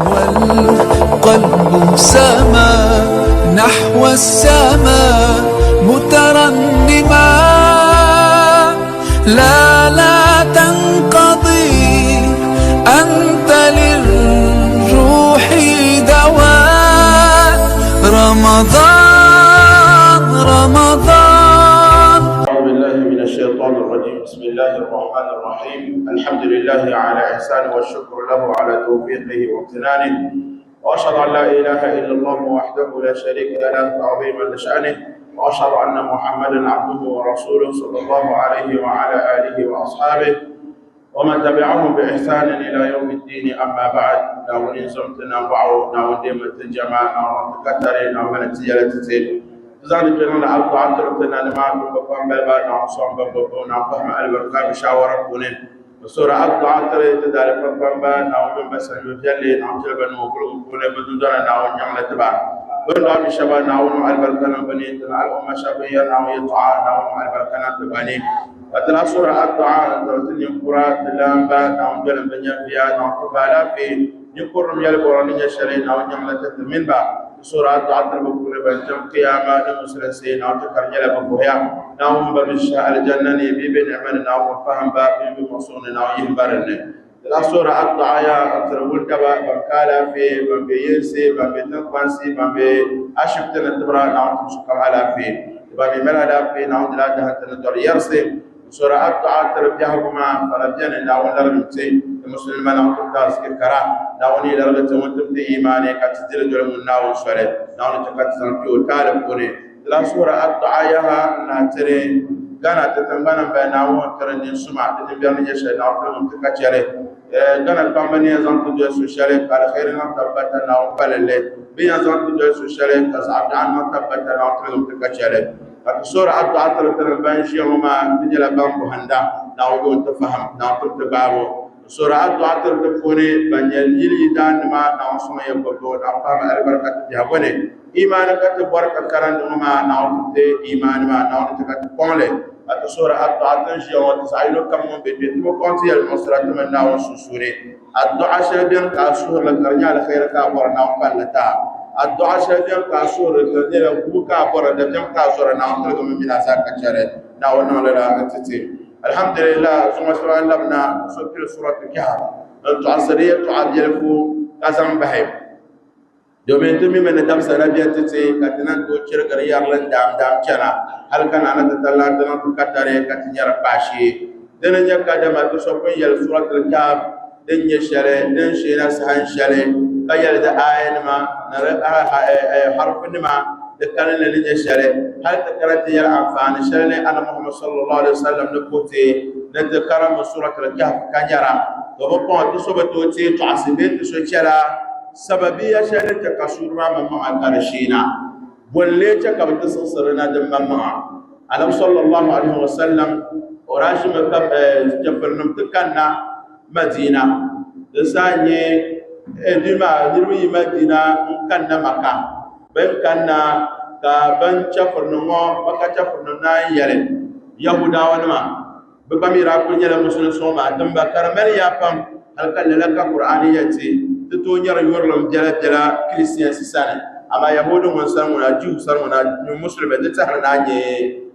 والقلب سما نحو السماء مترنما، لا تنقضي، أنت للروح دواء. رمضان رمضان. أعوذ بالله من الشيطان الرجيم. بسم الله الرحمن الرحيم. الحمد لله على إحسانه والشكر له على توفيقه وامتنانه، وأشهد أن لا إله إلا الله وحده لا شريك له تعظيما لشأنه، وأشهد أن محمدا عبده ورسوله صلى الله عليه وعلى آله وأصحابه ومن تبعهم بإحسان إلى يوم الدين. أما بعد، ناولين زمتنا وعو ناولين متجمع ناولين تكترين ناولين تجلتين زاني جنون عبد عطرتنا لما بقوم بالبعض نعصم بقوم نعقم البركة بشاورة كونين سورة عبد عطر تدار بقوم بال ناولين بس نجلي نعطر بنوكل كونين بدون ناولين يعمل تبع بنوع بشباب ناولين البركة نبني تنا الأمة شبيه ناولين طاعة ناولين البركة نتبني وتلا سورة عبد عطر تنيقرا تلامبا ناولين بنيا فيها نعطر بالا في نقرم يلقراني يشري ناولين يعمل تتمين با سورة عطر بقول بنجم قيامة المسلسين أو تكرجل بقويا ناوم بمشاء الجنة نبي بنعمل ناوم فهم باب بمصون ناوم يهبرني. لا سورة الدعاية ترول كبا بمكالا في بمبيسي بمبتنقانسي بمبأشبتنا تبرا ناوم تمسكم على في بمبلا في ناوم لا جهة ندور يرسي. سورة الدعاء تربيهما فربينا ناوم لرمتي المسلمين ناوم تبتاز كرا ناوني لرغت وانتم إيماني كتدل دول من ناون سورة ناون تكتسن في وكالة كوني. لا سورة الدعاية ناتري غانا تتنبنا بناون ترني سمع تنبيان يشي ناون ترنم تكتشالي غانا البامبانية زانتو جو سوشالي قال خيرنا تبتا ناون فاللي بيان زانتو جو سوشالي كسعب عنا تبتا ناون ترنم تكتشالي. سورة الدعاء ترنبان شيئهما تجل بامبو هندا ناون تفهم ناون تبابو. سورة الدعاء ترتفوني بنيل يلي دان ما ناوسما يبقون أقام البركة جابوني إيمانك تبارك كران ما ناوت إيمان ما ناوت تكتبوني. سورة الدعاء تنشي وتسعيلو كم من بيت وكونتي المسرة من ناو سوري الدعاء شدين كاسور لكرنيا لخير كابور ناو بالتا الدعاء شدين كاسور لكرنيا لكوكا بور دجم كاسور ناو تلقم من أزاك كشرة ناو نولا تتي. الحمد لله ثم تعلمنا سورة الكهف تعصرية تعجلفو قسم بحيب دومين تمي من دم سنبيا تتي كتنا توشير غريار لن دام كنا هل كان أنا تتلا دنا تكتري كتنير باشي دنا نيكا دما تسوكين يل سورة الكهف دنيا شري دن شينا سهان شري كيل دا آية نما نرى حرف نما ذكرنا لنا شري هل ذكرت يا الأنفان شري أنا محمد صلى الله عليه وسلم نقولتي نذكر من سورة الكهف كان يرى وبقول تصبتوتي تعصبين تسويشلا سببية شري تكسر ما مع كرشينا وليت كبت تصرنا دم مع أنا صلى الله عليه وسلم وراشم كب جبر نمتكنا مدينة لساني دما نروي مدينة كنا مكان بين كنا كبن شفر نمو بكا شفر نمنا يلي يهودا ونما بكميرا كل يلا مسلم سوما دم بكرمل يافم هل كان لك قرآنيتي تتونير يورلم جلا كريستيان سنة أما يهود وسلمنا جيو سلمنا مسلم تتحرنا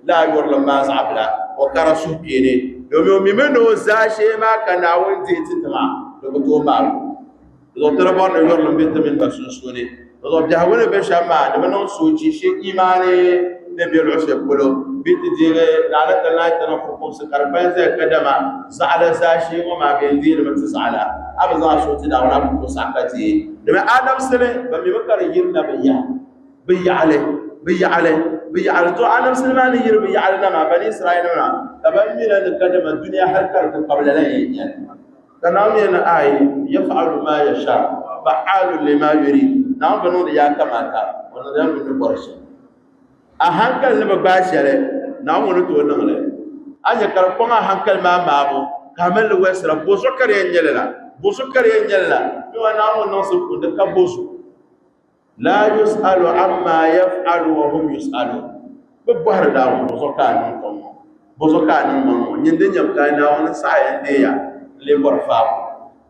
لا يورلم ما زعبلا وكرسو بيني يوم منو زاشي ما كان وانتي تتما لقطو مال لو تربون يورلم بيت من بسوسوني لو جاونا بشما نبنو سوتشي شيء إيماني نبي العشب كله بيت ديره لعنة الله تنفقون سكربان زي كدما زعل زاشي وما بيندين متزعلا أبزا شوتي داونا بتوسعكتي لما آدم سنة بمبكر يرنا بيا عليه تو آدم سنة ما نير بيا علينا مع بني إسرائيل ما تبمينا نقدم الدنيا حركة قبل لا يعني كنامنا آي يفعل ما يشاء فعال لما يريد نعم بنود يا كما كان ونعم من برشة أهانكل لما باشره نعم ونتو نعمله أجا كربنا أهانكل ما مابو كامل وسر بوسكر ينجلا يو نعم نصب ودك بوسو لا يسأل عما يفعل وهم يسألون ببهر داو بوسكان نمو يندن يبقى نعم ساين ديا لبرفاو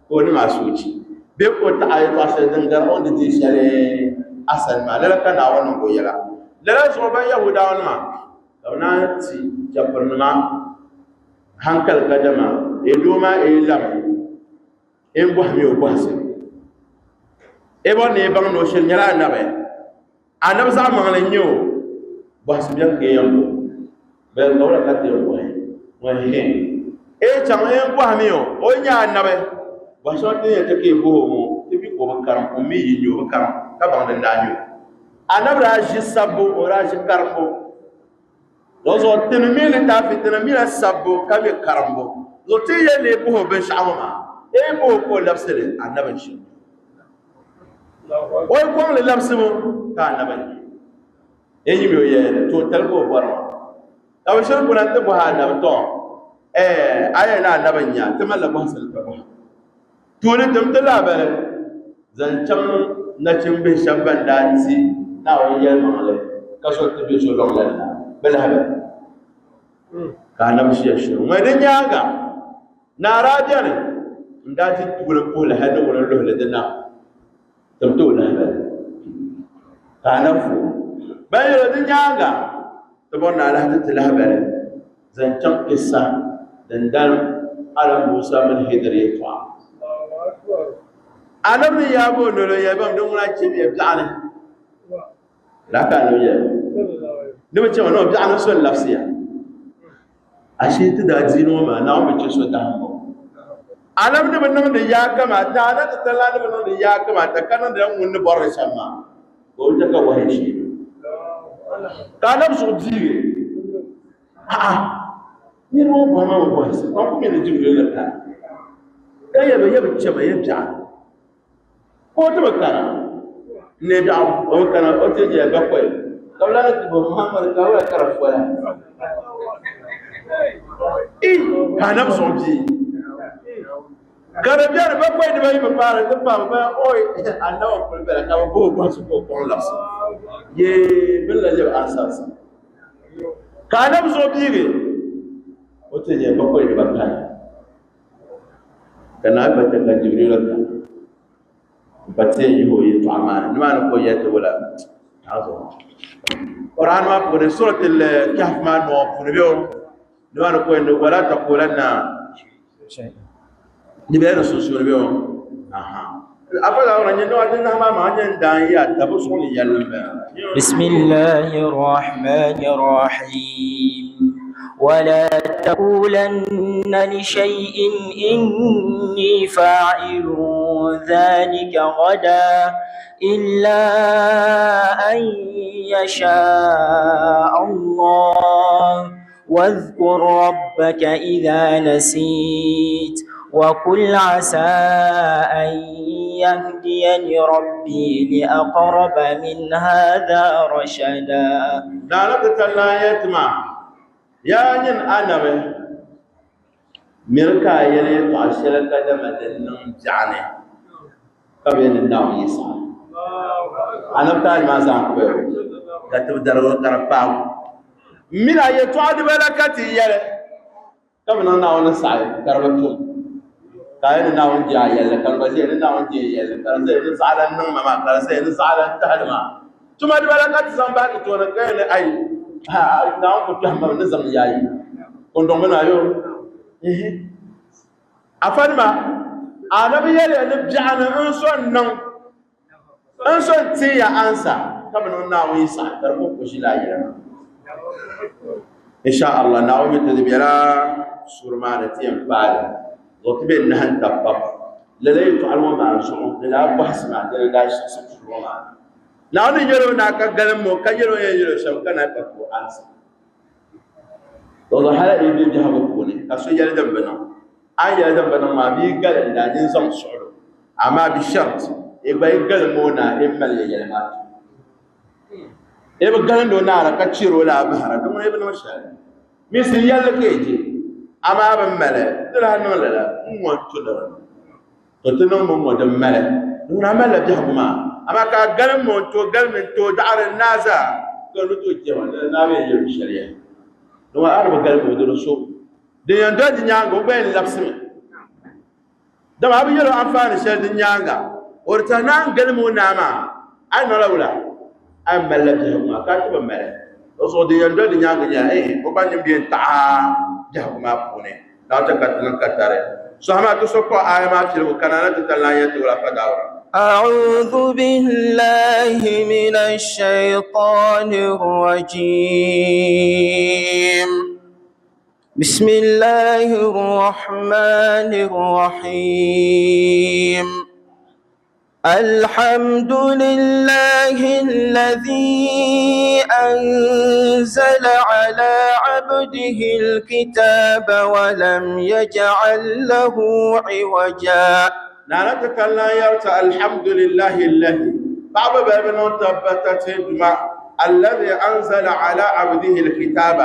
كوني ما سوتي be ko ta ayi to asal dan gar on di share asal ma la kana wannan go yala la so ba yahuda wannan kauna ti jabarnuma hankal kadama e doma e lam en bo mi o bose e bon ne bang no shel nyala nabe anab sa mangale nyo bos bien ke yambo be ngawla kate yo wa he e chang en bo mi o nya nabe bos o te ke bo mo te bi ko karam o mi yinyo karam ka bang da nyo anab ra ji sabu o ra ji karambo lozo tinmile ta fi tinmile sabu ka mi karambo lo te ye le bo be shawma e bo ko lafsele anab shi oy ko le lamsimo ka naban enyi mi oye to talko boro taw shir kunan to ha na to aya na naban ya tamalla ba sal ta ba to ne tam tala ba zancan na cin bi shabban dati na oye male ka so to bi so long la bal haba ka nam shi shi mai dan yaga na radiyan ndati tugul ko la hada wala lo la dana tamto na ba kanafu bayro din yanga to bonna la ta tilabare zancan kissa dandan ala Musa min hidri fa anabni yabo no lo yabam don wala ci bi ba'ana la ka no ya ni ba ce wannan ba'ana so lafsiya ashe ta da zino ma na mu ce so da alam ne bannan da ya kamata ana da talla da bannan da ya kamata kanan da yan wunni bar shamma ko ta ka wahi shi kanam su jige ni mo ba ma ko sai ko kuma ne jibril la ta ya ba ce ba ya ja ko ta bakara ne da o kana o te je ba ko kawla na ti muhammad ka wa karaf wala kanam su jige Karabiyar bakwai da bai fara ta ba oi annawa kulbara ka ba ba su ko kon las ye billahi asas kana bu so bire ote je bakwai da bakka kana ba ta kan jibril ka batte yi ho yi to amana ma ko ya to wala azo Quran ma ko suratul kahf ma no ko biyo ma ko en wala taqulanna ni be rasul biyo afala ora nyendo adina ma ma nyenda ya tabusu ni yalla بسم الله الرحمن الرحيم ولا تقولن لشيء إني فاعل ذلك غدا إلا أن يشاء الله واذكر ربك إذا نسيت وقل عسى أن يهديني ربي لأقرب من هذا رشدا. دارك الله يتمع يا نين أنا ميركا يلي تعشر قدم دنم جاني قبل النوم يسعى أنا بتاعي ما زانكوي كتب درو كرباو ميرا يتوعد بلكتي يلي قبل النوم نسعى كربتوم kayan na wanje ayalla kan ba sai na wanje ayalla kan sai ni salan nan mama kan sai ni salan talma tuma di balakat san ba ki to na kai ne ai na ko ta ma ni zam yayi kon don na yo afanma anabi yele ne bi'ana an son nan an son ti ya ansa kamar na wi sa karbo ko shi la yira insha Allah na wi tadbira surma da tiyan fa'ala وتبين انها تطبق لا يفعلوا مع الشعوب لا بحث مع لا يشخص مع لا نجرو ناك غلمو كجرو يجرو شو كان تقو انس والله هلا يبي جهبكوني كسو يل دبنا اي دبنا ما بي قال ان نظام شعور اما بشرط يبقى يغلمونا اما يجلما يبقى غلندو نارا كتشيرو لا بحر دون ابن مشال مثل يلا كيجي ama ban mala dira no la mo to no mo de mala dura mala jahuma ama ka galam mo to galmen to dar naza ko lu to je wala na be yo sharia no arba galmo do so de yanda di nyango ben lapsime dama abi yelo amfani shel din nyanga orta nan galmu nama ay no lawla am malabta ma katiba mare so de yando din nyanga nya o banyim bien ta jahuma pune na ta katnan katare so hama to so ko ay ma fil kanana talayati wala fadawra. أعوذ بالله من الشيطان الرجيم. بسم الله الرحمن الرحيم. الحمد لله الذي أنزل على عبده الكتاب ولم يجعل له عوجا. نانا تكلنا يرت الحمد لله الذي بابا بابنا تبتت دماء الذي أنزل على عبده الكتاب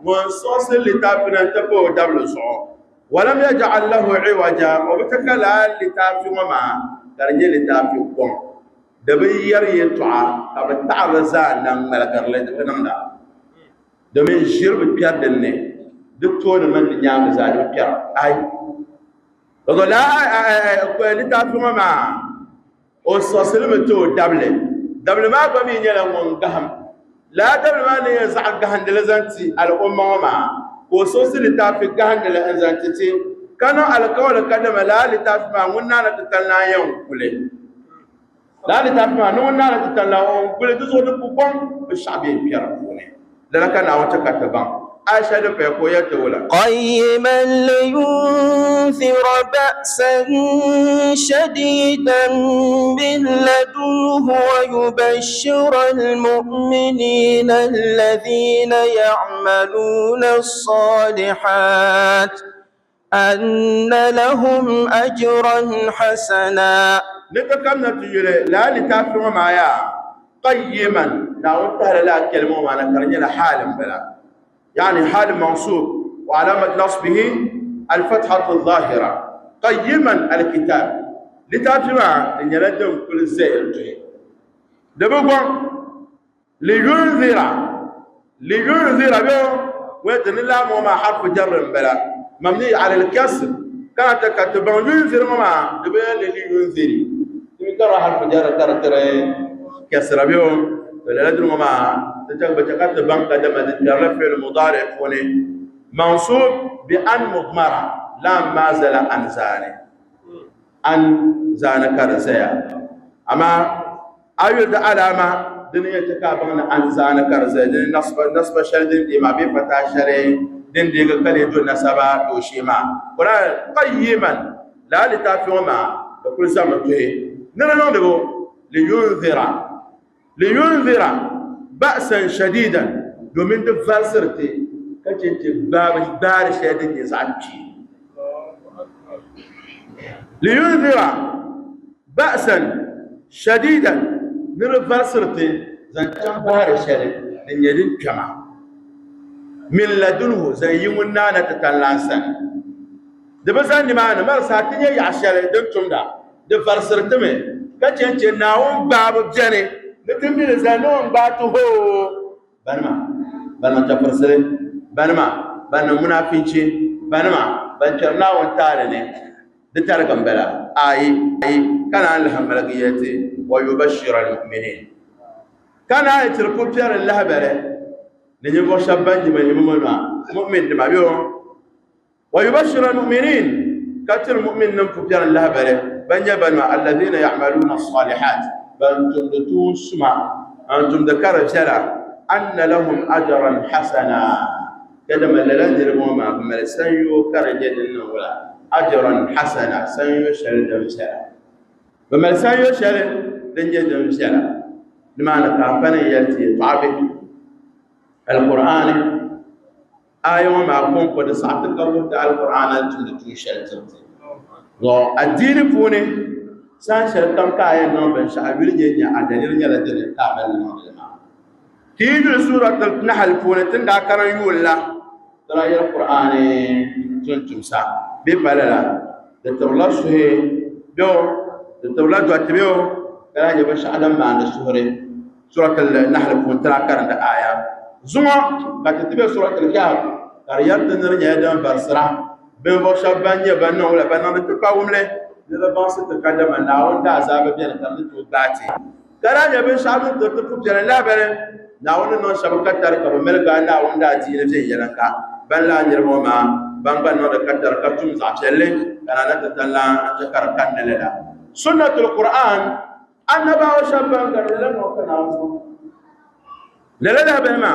منصوص لتافنا تبو دبل صعود ولم يجعل له عوجا وبتكلا لتافي وما كرني لتافي قوم دبي يريتوا قبل تعرزان ملك الله تنمدا دمي شرب بيردني دكتور من نيام زاد بير اي لو لا لتافي وما وصلت تو دبل ما بمي نيلا وغهم لا دبل ما يزع غهند لزنتي الامه وما وصوص لتافي غهند لزنتي كانوا على قول قدم لا لتافي ما ونا نتكلنا يوم كله لا لتافي ما ونا نتكلنا يوم كله تزو دبون بالشعب يبيرفوني لا كان وتكتبان عائشة بيقوية ولا قيما لينذر بأسا شديدا من لدنه ويبشر المؤمنين الذين يعملون الصالحات أن لهم أجرا حسنا. نتكلم نتيجة لا لتافي معايا قيما لا وانتهى لا كلمة معنا كرنينا حال بلا يعني حال منصوب وعلامة نصبه الفتحة الظاهرة قيما الكتاب لترجمة إن يلدهم كل الزير دبقوا لينذر به ويتن الله وما حرف جر بلا مبني على الكسر كانت كتبان ينذر وما دبقوا لينذر تذكر حرف جر ترى كسر به ولا لدر وما بتكتب بنك دم الفعل المضارع فوني منصوب بأن مضمرة لا ما زال أن زاني أن زان كرزيا أما أيد علامة دنيا تكابن أن زان كرزيا دن نصب شردين إما بفتح شري دن ديك كلي دون نسبة دوشيما ولا قيما لا لتافيوما بكل زمن تهي نرى لينذر بأسا شديدا دومين تفسرتي كتنت بار شديد يزعجي لينذر بأسا شديدا نفسرتي زنجان بار شديد يدين كما من لدنه زي يمنا نتتلانسا دبسان معنا مرساتني يعشر دنتم دا دفسرتمي كتنت ناوم باب جني نتمنى زانون باتو هو بنما تفرسل بنما منافينشي بنما بنشرنا وانتارني دتاركم بلا اي كان لهم ملكيتي ويبشر المؤمنين كان يتركوا بير الله بره نجيبو شبان من مؤمن ما بيو ويبشر المؤمنين كثر المؤمن نمكو بير الله بره بنما الذين يعملون الصالحات بأنتم تسمع أنتم ذكر شرع أن لهم أجرا حسنا كذا من لندر موما من سيو كرجل النولا أجرا حسنا سيو شرد مسلا ومن سيو شرد دنجد مسلا لما نكافنا يلتي طعبك القرآن آية وما أقوم قد ساعتك القرآن أنتم تشرد الدين فوني san shirkan kayan nan ban sha'abir ne a dalilin yalla da ta ban nan tijul suratul nahl funatin da karan yulla tarayil qur'ani tuntumsa bi balala da tawlasu he do da tawladu atbiyo kana ya bashi adam ma da suratul nahl funatin karan da aya zuma ka tatibe suratul kahf kariyat nirnya da barsara be bo shabanya ban wala ban da tukawumle nira ban su ta kadama na wanda azaba biyan kan to gati kara ya bin shabu to to jere labere na wanda non shabu katar ka mel ga na wanda ji ne je yalanka ban la nyir mo ma ban ban no da katar ka tum za chelle kana na talla ta kar kan ne la sunnatul qur'an annaba wa shabban ga le no kana so le la ben ma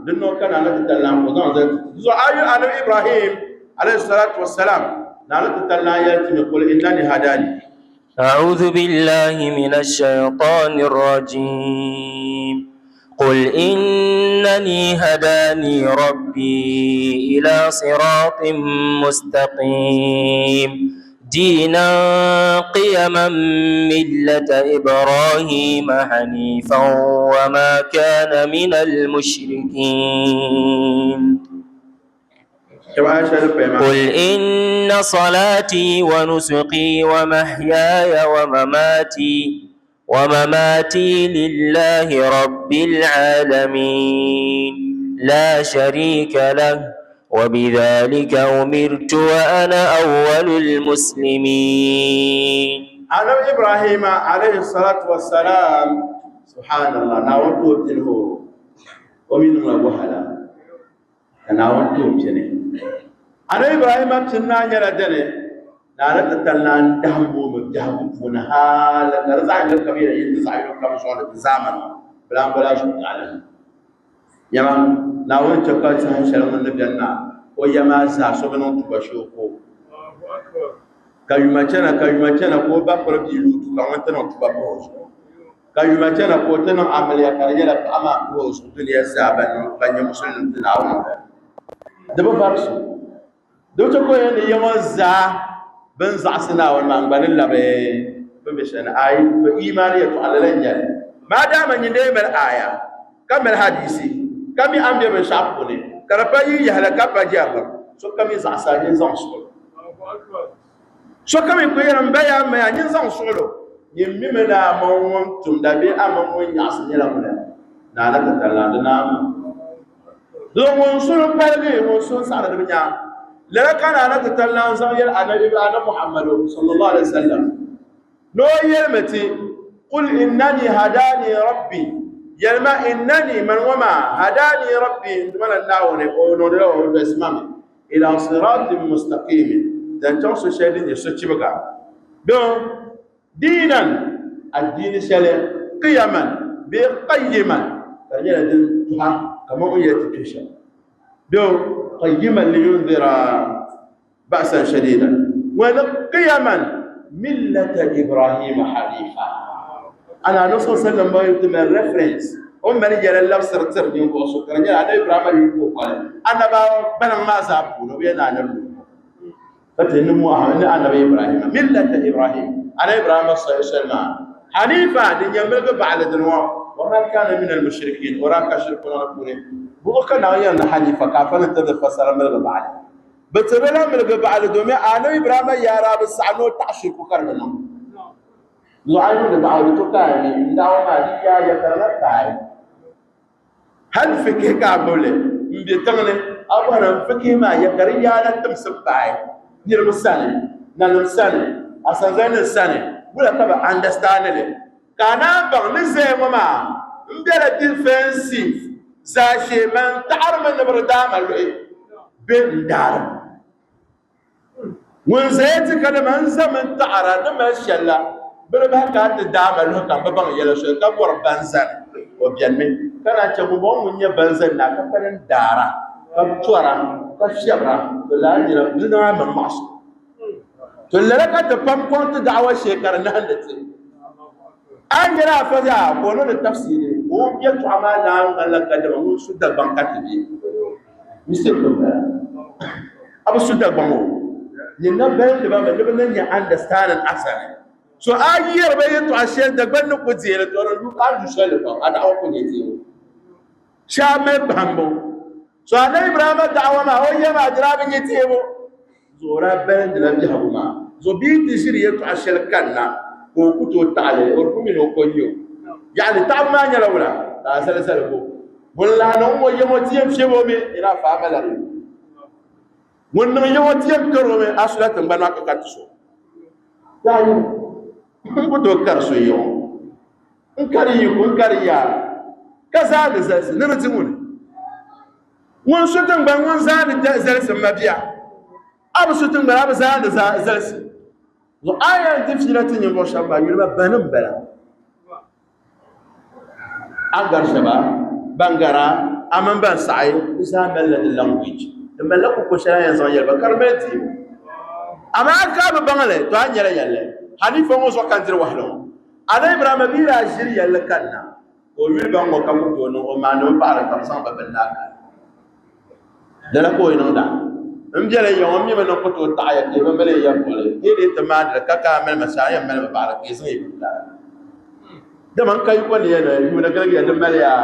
din no kana na talla ko zan zo ayu ala ibrahim alayhi salatu wassalam na na talla ya ti qul innani hadani. أعوذ بالله من الشيطان الرجيم قل إنني هداني ربي إلى صراط مستقيم دينا قيما ملة إبراهيم حنيفا وما كان من المشركين قل إن صلاتي ونسقي ومحياي ومماتي لله رب العالمين لا شريك له وبذلك أمرت وأنا أول المسلمين. على إبراهيم عليه الصلاة والسلام سبحان الله ناوتو تنهو ومن وهلا ناوتو تنه على إبراهيم تنا يلا دنه نارت تلان دهمو مجهو فنها لنرزع الكبير ينزع كم شغل الزمن بلا شو تعالى يما ناون تكال سهل شرم النبينا ويما ساسوبنا تبشوكو kayumachana ko ba ko bilu kawantana tubabozo kayumachana ko tana amali akarajala ama ko sutuli yasaban kanya muslimin tunawo daba farsu do to ko yani yawaza ban za'sina wal ma'banin labe ban bishan ayi to imaniyatu alalanjal ma dama nyinde mer aya kamel hadisi kami ambe ben shaqune karapa yi halaka ba jarra so kami za'sani zan su so kami ko yaran baya me anyin zan solo yimmi me na mawon tum da be amon yas ni la mun na la ta la na do won solo palge won so sara de nya la kana na ta la zan yar annabi ana muhammad sallallahu alaihi wasallam no yelmati qul innani hadani rabbi yalma innani man wama hadani rabbi man nawne ko no de o ismami ila siratin mustaqim dan ton so shedin ya so cibaga don dinan addini shale qiyaman bi qayyiman kanyala din tuha kama o yati kisha don qayyiman li yunzira ba'san shadidan wa qiyaman millata ibrahim hanifa ana naso sallam ba yutima reference on mari jere lafsir tir din ko so kanyala ada ibrahim ko qala ana ba bana ma za bu no yana nan فتنمو أنا إبراهيم ملة إبراهيم أنا إبراهيم صلى الله عليه وسلم حنيفا لنجملك بعد دنوا وما كان من المشركين وراك شركنا نقولين بوكنا ويا حنيفا كافنا تدفع سلام ملك بعد بتبلا ملك بعد دومي أنا إبراهيم يا رب السعنو تعشيك وكرمنا زعيم بعد تكاني دعوة ليا يكرنا تاي هل فكك عبولة بيتمنى أبغى فكي ما يكريا لا تمسك باي nirba sani nanim sani asanzani sani bula kaba understand le kana bang ni zema ma mbela defensive za she man ta'arma nabra dama lo be ndar mun zayati kada man zaman ta'ara da ma shalla bula ba ka ta dama lo kan babang yela so ka bor banzan o bianme kana ce mu bon mun ya banzan na ka faran dara ka tuara كشبرة بالعجلة بدنا من مصر تلقى تفهم كنت دعوة شكر نهندتي أنجلا فجأة قولون التفسير هو يطلع ما نعم قال لك قدم هو سد البنكات دي مستقبل أبو سد البنكو ينبه لما نبي understand الأحسن so أيير بيتو عشان تقبل نقديه ترى لو كان يشلفه أنا أقول يجيه شامل بامبو so ana ibrahim da'wa ma hoye ma jirabin yitebo zora ben de la bihuma zo bi tishiri yetu ashel kanna ko kuto ta'ale or kumi no ko yo yani ta ma nyala wala ta sala sala ko wala no mo yemo tiyem shebo me ila fa amala mun no yemo tiyem karo me asula tan bana ka katso يعني بدو كرسو يوم كريكو كريا كذا زلس نمتمون وان سوتن بان وان زاد زلس مبيع ابو سوتن بان ابو زاد زلس لو آية تفسيرات ينبو شابا يلما بنم بلا أنقر شبا بانقرا أمن بان سعي إسا ملد اللانجويج لما لكو كشلا ينزان يلبا كرمتي أما أكاب بانغلي توان يلا يلا حنيفة موسو كانتر وحلو أنا إبراهيم بيلا أجري يلا كنا ويل بانغو كمو جونو وما نو بارك كمسان ببناك دلكو ينوندا مجلي يوم يمن نقطو تعيا كيما ملي يقول إيه تماد كاكا مل مسايا مل بارك يسوي بلا دمان كاي كون يلا يمن كلا يدم مليا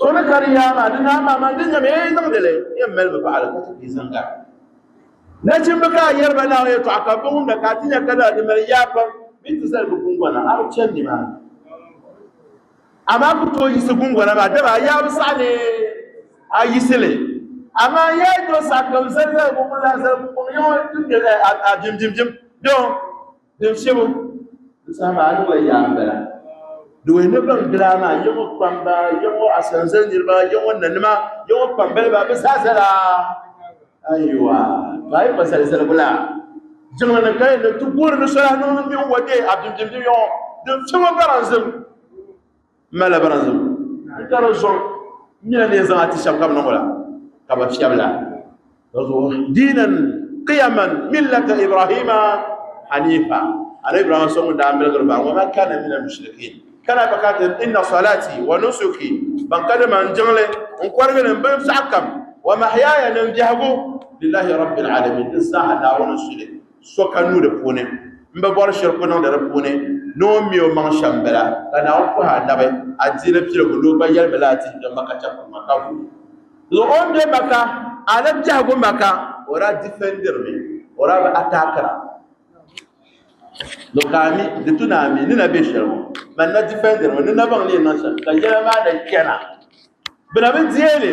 سونا كاريا ما دنا ما دنا مي نمدله يمل بارك يسنغا نجم بكا يربا لا يتعقبون نكاتيا كذا دمل يابا بيتسال بكونغنا أو تشندي ما أما كتو يسكونغنا ما دبا يا بسالي أيسلي أما يدو ساكم سنة بقولا سنة يوم تنجل جم جم جم دم شبو سامع أنا ويا أمبلا دوين نبلغ دراما يوم كمبا يوم أسانسن يربا يوم ننما يوم كمبلا بس هذا أيوة باي بس هذا بلا جمعنا كاي نتقول نسلا نون يوم ودي أبدي جم جم يوم دم شبو برانزم ملا برانزم كاروسون من النظام تشام كم نقوله كم شاملا دينا قيما ملة إبراهيم حنيفا على إبراهيم سمو دام بالغربا وما كان من المشركين كان بكات إن صلاتي ونسكي بنقدر من جمله ونقرب من بيم سعكم ومحياي نمجهه لله رب العالمين الساعة داون الشرك سكانو دبونه مببور شركنا دبونه نومي ومن شامبلا أنا أقولها نبي أجيل بيجي بلو بيجي بلاتي جمع كتاب مكافو لو أم ده مكا أنا بجاه مكا ورا ديفندر مي ورا أتاكرا لو كامي دتونامي نينا بيشرو من ديفندر من نبغى لي نشر كجلا ما ده كنا بنابي زيلي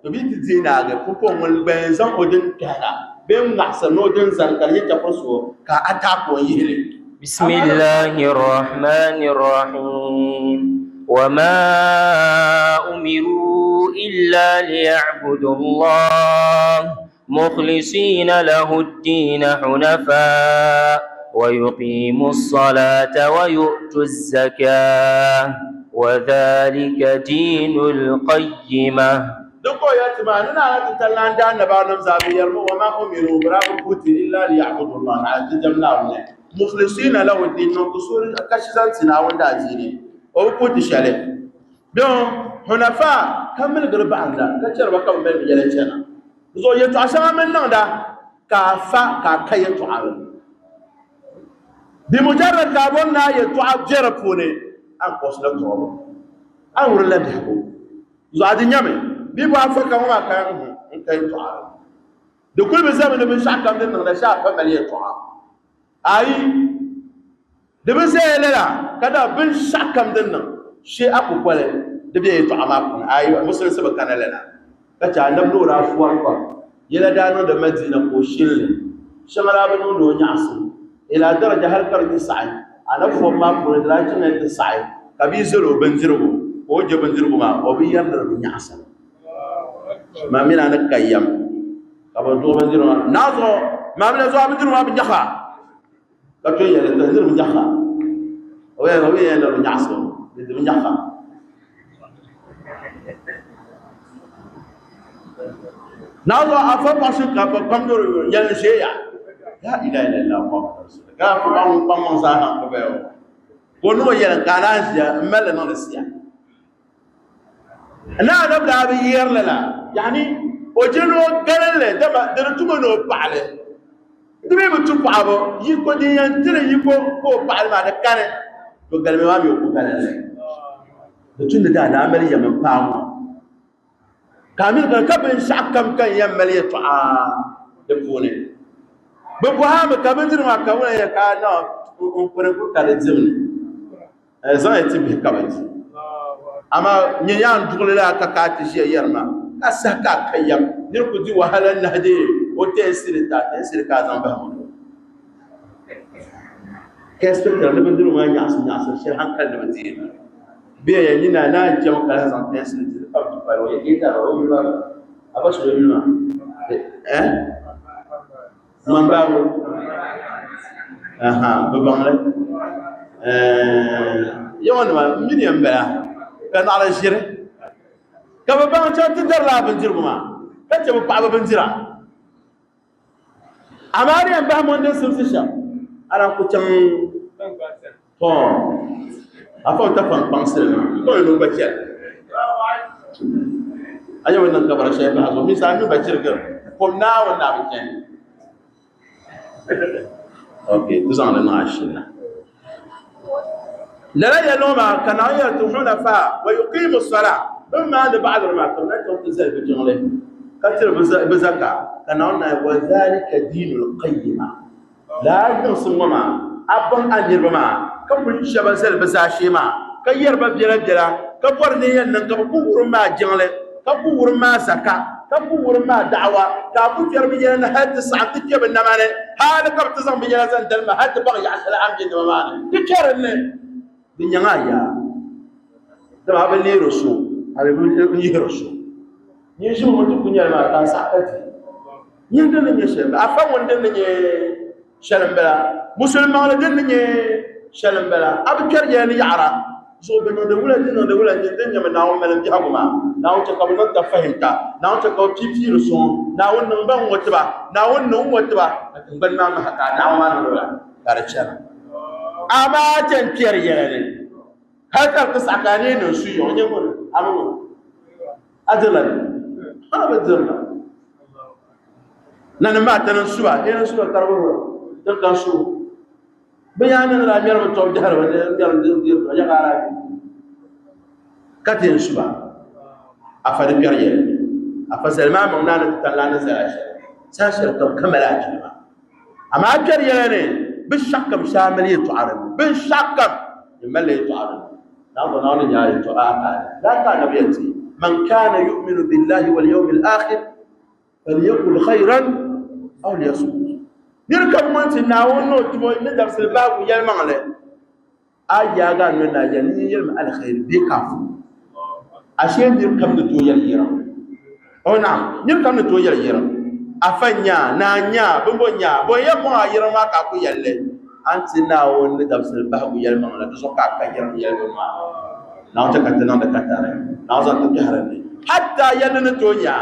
تبي تزينا على كوكو من بنزان أودن كنا بيم نحسن أودن زنكريه تفرسو كأتاكو يهلي بسم الله الرحمن الرحيم وما أمروا إلا ليعبدوا الله مخلصين له الدين حنفاء ويقيموا الصلاة ويؤتوا الزكاة وذلك دين القيمة دكو يتما ننا تتلان دان نبانم زابي يرمو وما أمروا برابو كوتي إلا ليعبدوا الله عز جل مخلصين له الدين نقصور كشزان سناون دازيني أو كوتي شالي دون حنفاء كمل قرب عندنا كتير بكم من يلتنا زو يتعشى من ندا كافا كاكاي تعال بمجرد كابونا يتعب جربوني أنقص لتوب أمر لم يحكم زو عادي نيامي بيبو أفكا هما كان كاي تعال دكول بزمن بنشاك كم دين ندا شاك فملي تعال أي دبزي لا كذا بنشاك كم دين شيء أكو قلة دبي يتعامل أي مسلم سبب كان لنا كذا نبلو رافواركم يلا دانو دمزينا كوشيل شمالا بنو نونياسو إلى درجة هالكرد السعي أنا فوق ما بقول درجة السعي كبيزرو بنزرو وجه بنزرو ما وبيام نونياسو ما من أنا كيام كابو جو بنزرو نازو ما من زوا بنزرو ما بنجحا كتير يلا بنزرو بنجحا وين يلا نونياسو بنجحا نازو أفهم شو كابو كمدور يلا شيء لا إله إلا الله محمد رسول الله كافو بام زانا كبيرو كونو يلا كارانجا ملا نونسيا لا نبدأ بيير لا يعني وجنو قال له دم درتو منو بعله دمي بتو بعبو يكو دي ينتري يكو كو بعل ما دكانه تو قال ما يكو قال له تون دا عمل يمن بامو كامل كبن شعكم كان يمل يطعا دفونه بقوام كبندر ما كونه يكانا ونقول كالزمن زين تبي كبد أما نيان تقول لا كاتي شيء يرمى كسكا كيام نركض وهلا نهدي وتأثير كذا بهم كاسبكتر اللي بنديروا ما يعصر شيء هنكل اللي بندير بيا ينينا نا جم كلها زان تنس أو تبالو يجينا أو يبغى أبغى شو يبغى من بابو ببغله يوم ما من ينبه كان على الشيء كم ببغل شو تدر لا بنزير كمان كتب بابا بنزيرا أماري أنبه من دين سمسشة أنا كتم أفهم تفهم بانسل كل يوم بكير أيوة نكبر شيء بهذا مثال بكير كم كنا بكير أوكي تزعل لنا عشنا لا يلوم كانوا يتوحون فا ويقيموا الصلاة إما أن بعد ما كنا تنزل بجمله كثير بزكاة كانوا وذلك دين القيمة لا ينصمما أبن أن يربما كم شباب سل بزاشيما كيربا بجلا كبرني ين كبور ما جمله كبور ما زكاة كبور ما دعوة كابو تربية هاد ساعة تجيب النمانة هذا كم تزم بجلا زندل ما هاد بقى عشر عام جد النمانة تكررني دنيايا تبع بلي رسول هذا بلي رسول يجوا من الدنيا ما تاسعتي يندن يشل أفهم وندن يشلم بلا مسلم ما ندن يشلم بلا أبكر يعني يعرى زو بنو دولا ندن يوم ناوم ملم جهكما ناوم تكابون تفهمتا ناوم تكاب تيجي رسول ناوم نبغى وتبا ناوم نوم وتبا بن ما مهكا ناوم ما نقوله كارشنا أما تنكر يعني هذا قصة كانين نسوي يقول أما أدلل أنا بدلنا نحن ما تنسوا إيه نسوا كربوا تكاسوا بيانا لا يرى من توجه ولا يرى يقارا كتير سوا أفاد بيريال أفسر ما منا نتطلعنا ساشر كم كملات ما أما بيريالني بالشكم شاملية تعرض بالشكم يملي تعرض نحن نعرف تعرض لا كان بيتي من كان يؤمن بالله واليوم الآخر فليقل خيرا أو ليصمت يركب من تناول نوت من درس الباب ويلمع له أجا من أجل يلمع الخير بكاف عشان يركب نتويا يرام أو نعم يركب نتويا يرام أفنيا نانيا بمبنيا بويا ما يرام كاكو يله أنت ناول من درس الباب ويلمع له تزوج كاكا يلمع ناو تكتنا دكتارة ناو زان تجهرني حتى يلنا تويا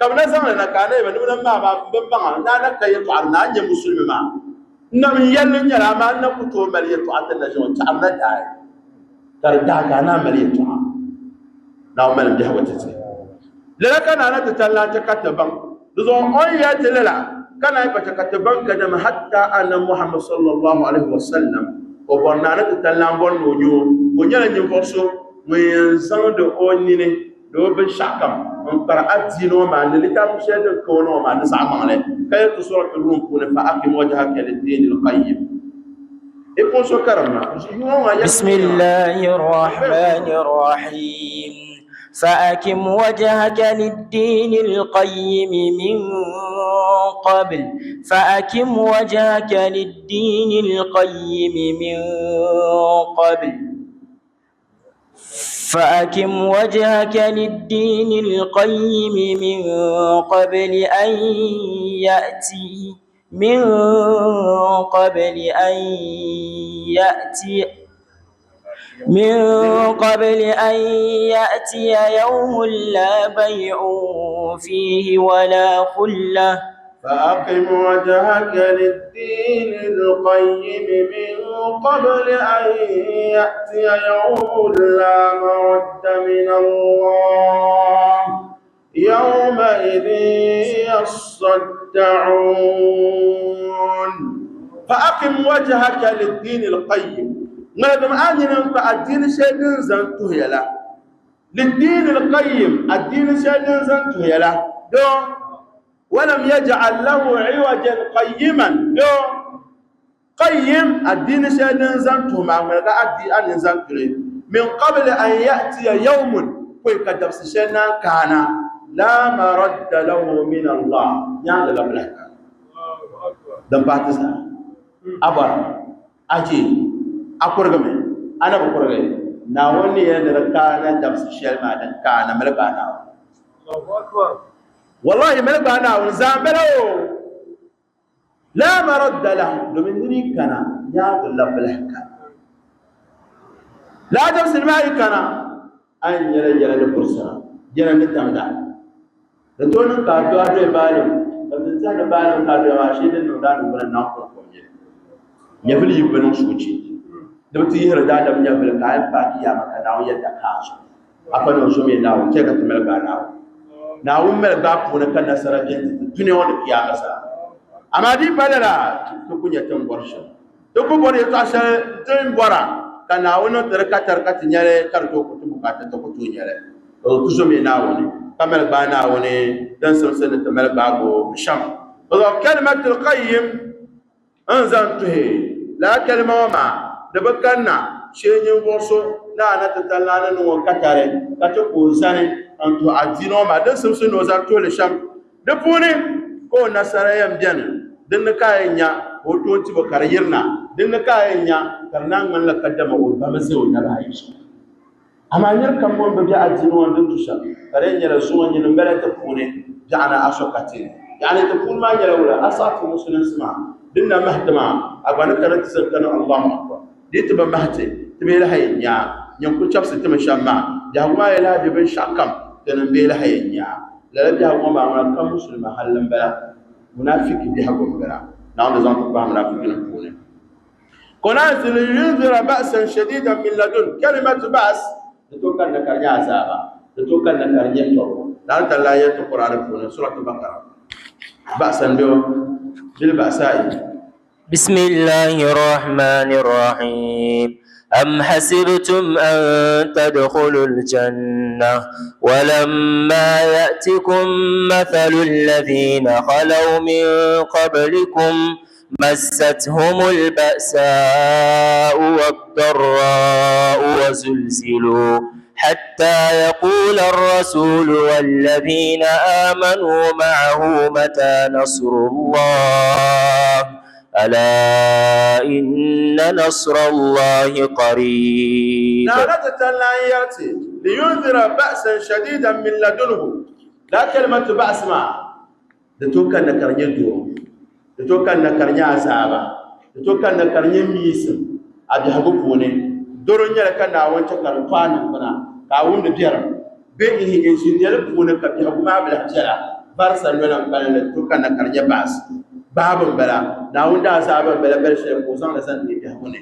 كم نزلنا كانوا يبنون ما بمبعنا نانا كي تعرنا أني مسلم ما نم يلنا يلا ما نكتو مليء تعطينا جون تعرنا داي ترجع كنا مليء تعا ناو مليء جهوة تسي لكن أنا تطلع تكتبان لذو أي تلا كان يبقى تكتبان كدم حتى أن محمد صلى الله عليه وسلم وبرنا تطلع بنونيو بنيا نجفوسو من سند أونيني لو بنشكم من قرأت دينه ما نلقى مشاهد كونه ما نسعى معه كي سورة الروم كون فأقم وجهك للدين القيم يكون شكرنا بسم الله الرحمن الرحيم فأقم وجهك للدين القيم من قبل فأقم وجهك للدين القيم من قبل فأقم وجهك للدين القيم من قبل أن يأتي يوم لا بيع فيه ولا خلة فأقم وجهك للدين القيم من قبل أن يأتي يوم لا مرد من الله يومئذ يصدعون فأقم وجهك للدين القيم ماذا أننا الدين شيء زنته يلا للدين القيم الدين شيء زنته يلا ولم يجعل له عوجا قيما قيم الدين شيء زنته مع الدين زنته من قبل أن يأتي يوم ويقدر سشنا كان لا مرد له من الله يعني لا بلك دم باتسا أبر aje akurgame ana ba kurgai na wani ya da kana da su shel ma dan kana malba na wallahi malba na wani zamalo la maradda lahu domin ni kana ya gulla balaka la da silmai kana an yara da kursa yara da tamda da tonin ka to ado balim da zan da balim ka da wa shi din da nan na ko ko ya fili yubanin suci da mutum yi rada da mun ya fili kayan baki ya maka nawo yadda ka so afa no so me nawo ke ka tumel ba nawo mel ba ko na kan nasara bin tune wanda kiya masa amma di balala to kunya tan borsho to ko bore to asha tan bora kana wono tarka tinyare karto ko to bukata to ko to nyare to so me nawo ne kamel ba nawo ne dan samsan ta mel ba go sham wa kalimatul qayyim anzantuhi la kalma ma da bakanna shenyin borso na na tatallana no katare kato ko sane antu adino ma dan sun no za to le sham da puni ko nasara yam jan din kayanya hoto ti ba karyirna din kayanya karnan man la kaddama o ba mase o na aisha amma nyar kan mon ba adino wanda tusha kare nyara suwan yin mbere ta puni jana asokati yani ta pun ma nyara wala asatu muslimin sama dinna mahdama agwana kana tsakana Allahu akbar ditiba mahte tibe la haynya nyanku chapsi tibe shamma jahuma ila bibin shakam tanan be la haynya la jahuma ma ma kan muslima halan bala munafiki bi hago bala na wanda zan ba munafiki na kone kona sil yunzira ba'san shadidan min ladun kalimatu ba's to kan da karnya azaba to kan da karnya to dan ta la ya to qur'an kone suratul baqara ba'san bil ba'sa'i بسم الله الرحمن الرحيم أم حسبتم أن تدخلوا الجنة ولما يأتكم مثل الذين خلوا من قبلكم مستهم البأساء والضراء وزلزلوا حتى يقول الرسول والذين آمنوا معه متى نصر الله ألا إن نصر الله قريب. نارة يأتي لينذر بأسا شديدا من لدنه لا كلمة بأس ما لتوكا نكرني دو لتوكا نكرني عذابا لتوكا نكرني ميسم أبي هبوبوني دورني لك ناوان تكر فانا فانا كاون بيرم بيه إنجينير بوني كبي هبوما بالحجرة بارسا نونا مبالا لتوكا نكرني بأس babin bala na wanda sabon bala barshe ko san da san ne hune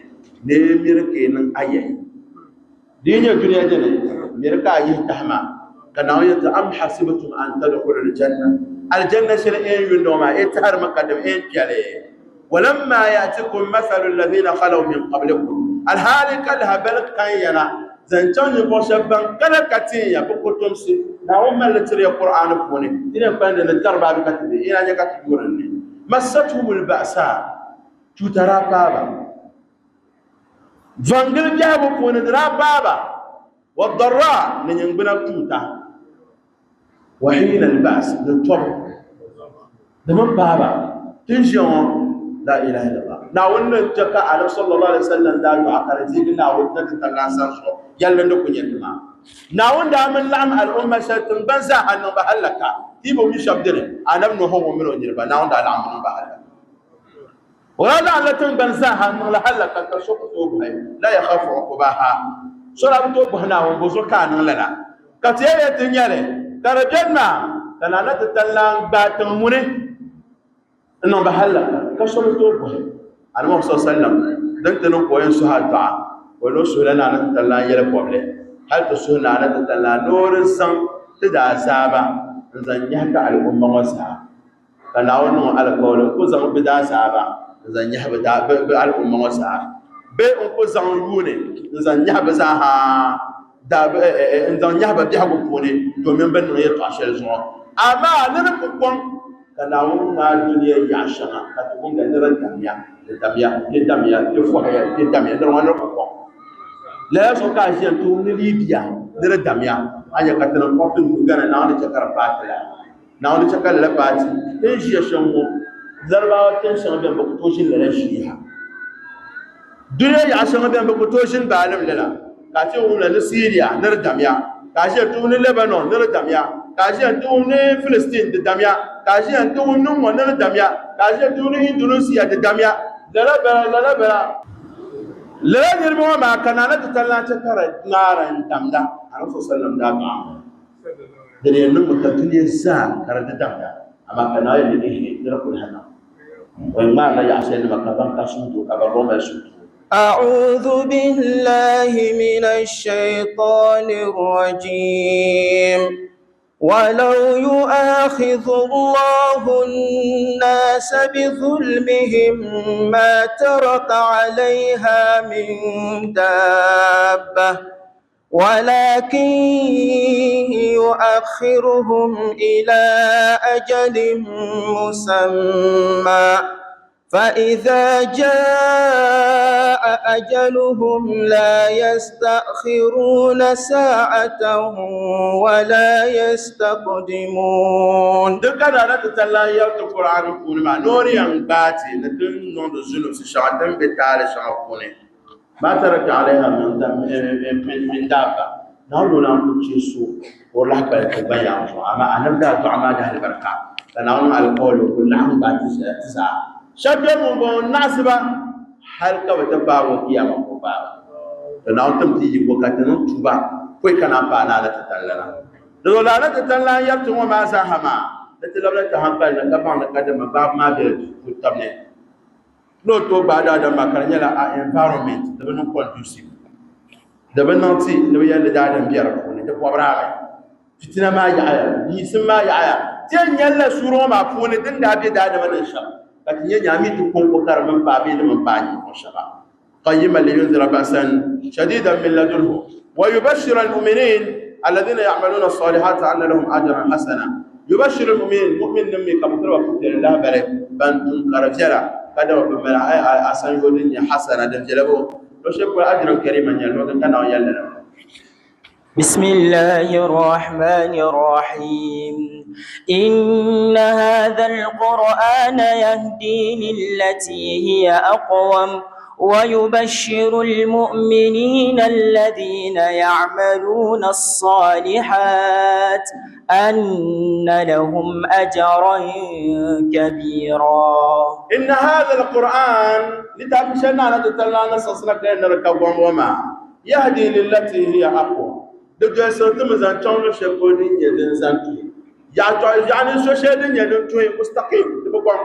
ne mirke nan ayayi dinya duniya jene mirka yi tahma kana wayta am hasibtum an tadkhulul aljanna shir'in yundo ma itar makadam en piale walamma ya'tikum mathalu alladhina khalu min qablikum alhalik alhabal kayana zancan yi bo shabban kala katiya bukutum si na umma litri qur'an fune dina banda na tarba bi katibi ina nya katiburan ne مستهم البأساء تترى بابا فانجل جابوا وندرى بابا والضراء من ينبنى توتا وحين البأس للطب دمان بابا تنشيون لا إله إلا الله ناولنا جكا على صلى الله عليه وسلم دارو عقار زيق ناولنا تتلاسا شو يلا نكون يتما ناول دامن لعم الأمة شاتن بنزا أنه بحلكا تيبو مشابدين أنا من هو ومن يربا ناول دا لعم من بحلكا ولا لعلتن بنزا أنه لحلكا كشوك توبها لا يخاف عقباها سورة توبهنا ومبوزو كان لنا كتير يتنيالي كرجلنا كنا نتتلان باتن مني إنه بحلكا كشوك توبها أنا محمد صلى الله عليه وسلم دنتنو كوين سهاد دعا ولو سهلنا نتتلان يلقوا هل تسهل على تتلا نور السم تدع سابا نزن يحكى على الأمة وسابا كان أولنا على قول كوزن بدا سابا نزن يحكى على الأمة وسابا بي كوزن يوني نزن يحكى زاها نزن يحكى بيحكى كوني دومين بن يطع شرزون أما نرفقون كان أولنا الدنيا يعشنا كتبون نرى الدمية يفوحي الدمية نرى نرفقون لا يسوع كاشيان توم ليبيا نرى دميا أيه كتير نقطن مجانا ناولي شكر باتلا ناولي شكر لباتي تنشي شمو زربا تنشي بين بكتوشين للشيها Dunia ya shanga ben ba ko toshin ba alam lela ka ce wala na Syria na damya ka ce tu ni Lebanon na damya ka ce tu ni Palestine da damya ka ce tu ni wannan damya ka ce tu ni Indonesia da damya la nirmo ma kanana ta tallata kara naran damda Annabi sallallahu alaihi wasallam da ne nan mutakin ya sa kara da damda amma kana yi ne da rakul hana wai ma la ya sai makaban kasun to kabaron mai su أعوذ بالله من الشيطان الرجيم ولو يؤاخذ الله الناس بظلمهم ما ترك عليها من دابة ولكن يؤخرهم إلى أجل مسمى فإذا جاء أجلهم لا يستأخرون ساعة ولا يستقدمون. دكان أنا تطلع يوم القرآن يقول ما نوري أن باتي لكن نور الزلم سشعتم بتعالى شعبوني ما ترك عليها من دابة نقول لهم تشيسو والله بالكوباية أما أنا بدأ تعمل هذه البركة فنقول القول وكل عام باتي تسعة شبيه من ناسبة حلقة وتباو كيا مكوبا تناول تيجي وقتنا توبا كوي كنا بانا لتتلنا لولا لتتلنا يبتو ما ساهما لتلولا تهمبل نكبان نكدم باب ما بيتمنى لو تو بعد هذا ما كان يلا environment دبنا conducive دبنا تي لو يلا دادم بيركون تبوا برامي فتنا ما يعيا يسمى ما يعيا تين يلا سورو ما فون دين دابي دادم نشام لكن ينامي تكون بكر من بابين من باني وشباب قيما لينذر بأسا شديدا من لدنه ويبشر المؤمنين الذين يعملون الصالحات أن لهم أجرا حسنا يبشر المؤمنين مؤمن نمي كمثل وكتير الله بري بانتم كرجلا قدر بمرأي أسان يقولين حسنا دمجلبو لو شكوا أجرا كريما يلوك كان يلنا. بسم الله الرحمن الرحيم إن هذا القرآن يهدي للتي هي أقوم ويبشر المؤمنين الذين يعملون الصالحات أن لهم أجرا كبيرا. إن هذا القرآن لتعفشنا على تتلانا سصلك لأن ركبهم وما يهدي للتي هي أقوم دجال سنتم زانتون شكودين يدن زانتوي يعني شو شيدين يدن توي مستقيم تبقى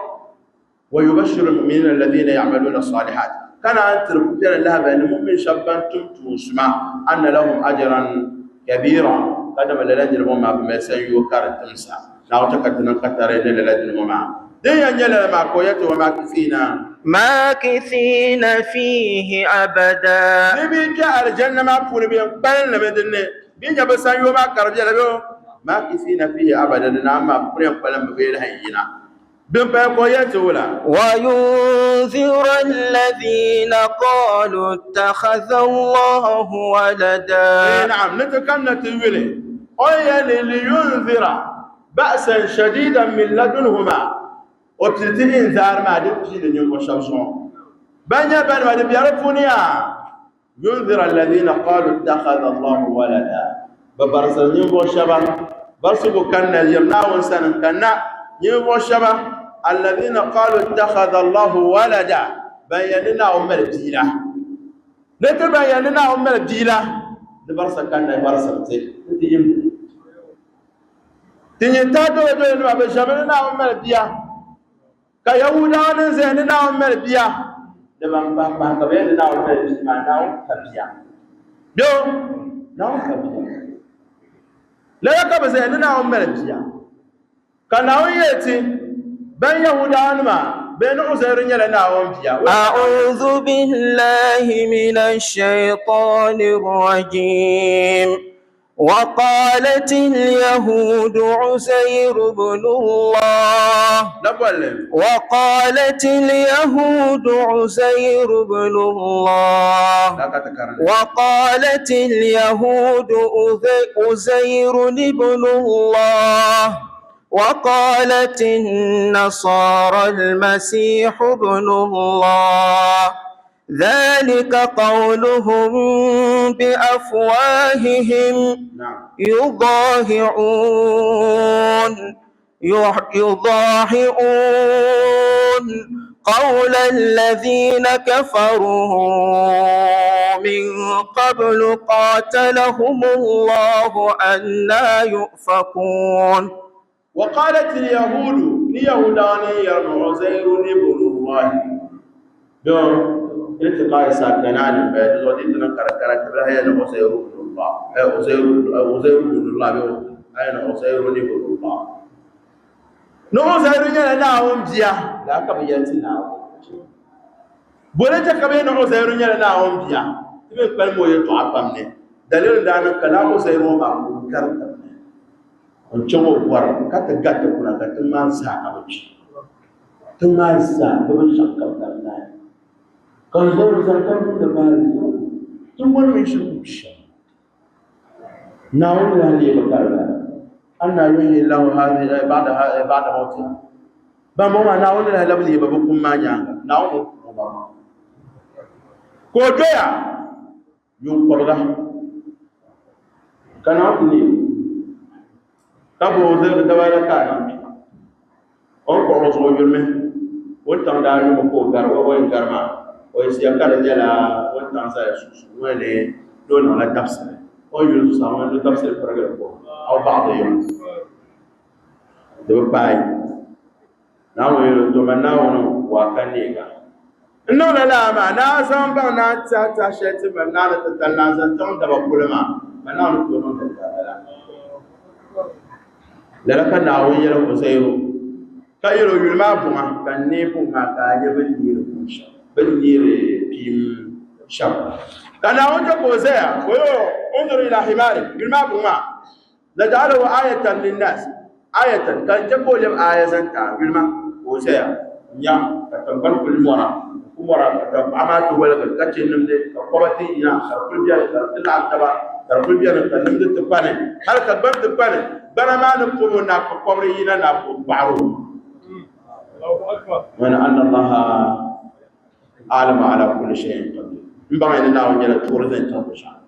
ويبشر المؤمنين الذين يعملون الصالحات كان أنت ربنا الله بأن المؤمن شابان تمتوسما أن لهم أجرا كبيرا قدم للذين وما بمسيو كارت تمسا لا تكتنا كترين للذين وما دين ينجل ما كويت وما كفينا ماكثين فيه أبدا. نبي جاء الجنة ما فون بين بين لمدنة بين جبسان يوم أكرم جلبه ماكثين فيه أبدا نعم ما فون بين بين هينا بين بين كويت ولا وينذر الذين قالوا اتخذ الله ولدا. نعم نتكلم تقولي أي لينذر بأسا شديدا من لدنهما وبتدي إنذار ما دي يوم الشمسون بني بن ما بيعرفونيا ينذر الذين قالوا اتخذ الله ولدا ببرسل يوم الشباب برسل كنا يمنا وانسان كنا يوم الشباب الذين قالوا اتخذ الله ولدا بيننا أم الديلة نتبيننا أم الديلة برسل كنا برسل تنتادو دو ما بشاملنا أم الديلة كيهودا نزلنا أم الديلة لمن بابا كبيرنا أم الديلة ناو كبيا دو ناو كبيا لا يكبر زيننا أم الديلة كناو يأتي بين يهودا نما بين عزير يلنا أم الديلة. أعوذ بالله من الشيطان الرجيم. وقالت اليهود عزير بن الله. وقالت اليهود عزير بن الله. وقالت اليهود عزير بن الله. وقالت النصارى المسيح ابن الله. ذلك قولهم بأفواههم يضاهئون قول الذين كفروا من قبل قاتلهم الله أنى يؤفكون. وقالت اليهود ليهوداني عزير ابن الله دون التقاء ساكنان بعد وديتنا كركرة هي عزير ابن الله عزير ابن الله أين عزير ابن الله عزير ينام بيا لا كبيتنا بولت كبين عزير ينام بيا تبي كلمة يتوافقني دليل دانا كلام عزير ما كركرة on cewa war kata gata kuna ga tun man sa abuci tun man sa da wani shakkar da na kan zo zarkan da ba tun wani mai shi kushi na wani ne bakar da anna yuhi lahu hadi ba'da mauti ba mu ma na wani labli ba kun manya na wani ba ko doya yun korga kana ne kabo zai da wala kana on ko so yulme wontan da mu ko garwa won garma o siya kala jala wontan sa su wele don na tafsir o yulu sama do tafsir paragraph ko aw ba'd yum do bai na wo yulu to manna wono wa kanne ga no la ma na san ba na ta sheti manna da talla zan ton da ba kulma manna ko no da lalaka na awon yɛrɛ kusayiro ka yɛrɛ yulma bunga ka ne bunga ka yɛ bɛ nyere kunsha bɛ nyere pim sham ka na awon jɛ kusaya o yo unzur ila himari yulma bunga naj'alahu ayatan linnas ayatan kan jɛ ko lem ayatan ta yulma kusaya nya ka tambar kul mora ka amatu wala ka ce nimde ka kobati ina ka kulbiya ka tilla taba ka kulbiya ka nimde tupane har ka bar tupane bana ma na ko na ko kobri ina na ko baro Allahu akbar wa anna allaha alama ala kulli shay'in qadir mbama ina na wajala turzan tabusha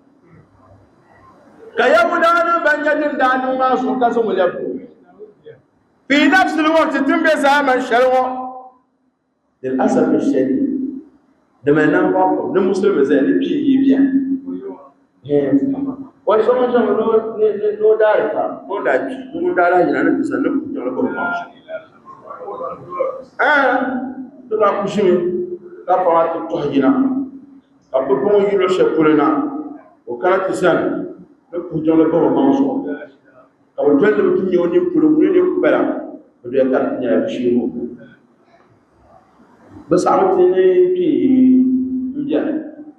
kaya mudana banjadin danu ma su kasu mulku fi nafs alwaqt tumbe zaman sharwa للاسف الشديد dama nan ba ko ne musulmi zai ni bi yi biya wai so mun jama no dare ka ko da ji mun dara ina ne tsan ku to ko ma to na ku shi ka fa ta to hajina ka ko ko yi lo shekulena o kana tsan ne ku to ko ma so ka o tende ku ni oni ku mu ne ku bela do ya ka nya shi mu bas awti ne ki